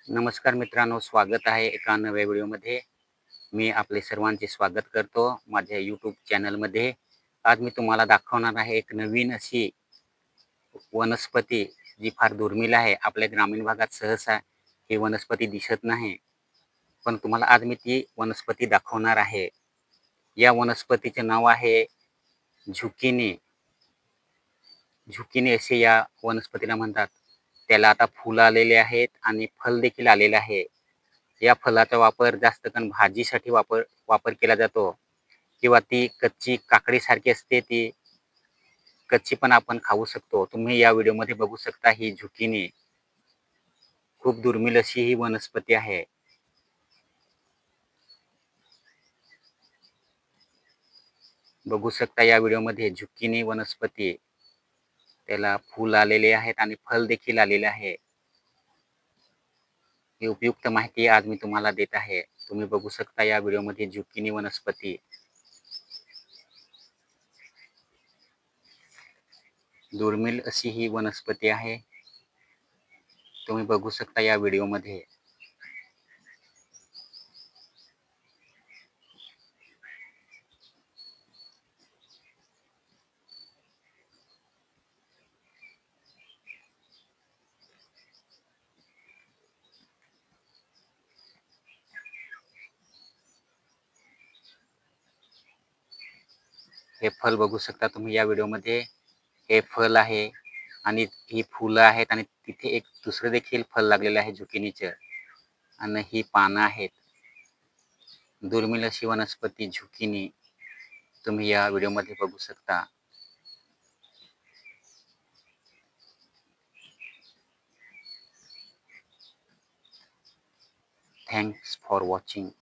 नमस्कार मित्रांनो, स्वागत आहे एका नव्या व्हिडिओमध्ये. मी आपले सर्वांचे स्वागत करतो माझ्या यूट्यूब चॅनलमध्ये. आज मी तुम्हाला दाखवणार आहे एक नवीन अशी वनस्पती, जी फार दुर्मिळ आहे. आपल्या ग्रामीण भागात सहसा ही वनस्पती दिसत नाही, पण तुम्हाला आज मी ती वनस्पती दाखवणार आहे. या वनस्पतीचे नाव आहे झुकिनी. झुकिनी असे या वनस्पतीला म्हणतात. त्याला आता फुलं आलेले आहेत आणि फळ देखील आलेले आहे. या फळाचा वापर जास्त करून भाजीसाठी वापर केला जातो किंवा ती कच्ची काकडीसारखी असते, ती कच्ची पण आपण खाऊ शकतो. तुम्ही या व्हिडिओमध्ये बघू शकता ही झुकिनी खूप दुर्मिळ अशी ही वनस्पती आहे. बघू शकता या व्हिडिओमध्ये झुकिनी वनस्पती, त्याला फूल आलेले आहेत आणि फळ देखील आलेले आहे. ही उपयुक्त माहिती आज मी तुम्हाला देत आहे. तुम्ही बघू शकता या व्हिडिओमध्ये झुकिनी वनस्पती. दुर्मिळ अशी ही वनस्पती आहे. तुम्ही बघू शकता या व्हिडिओमध्ये. हे फळ बघू शकता तुम्ही या व्हिडिओमध्ये. हे फळ आहे आणि ही फुलं आहेत आणि तिथे एक दुसरं देखील फळ लागलेलं आहे झुकिनीचं आणि ही पानं आहेत. दुर्मिळ अशी वनस्पती झुकिनी तुम्ही या व्हिडिओमध्ये बघू शकता. Thanks for watching.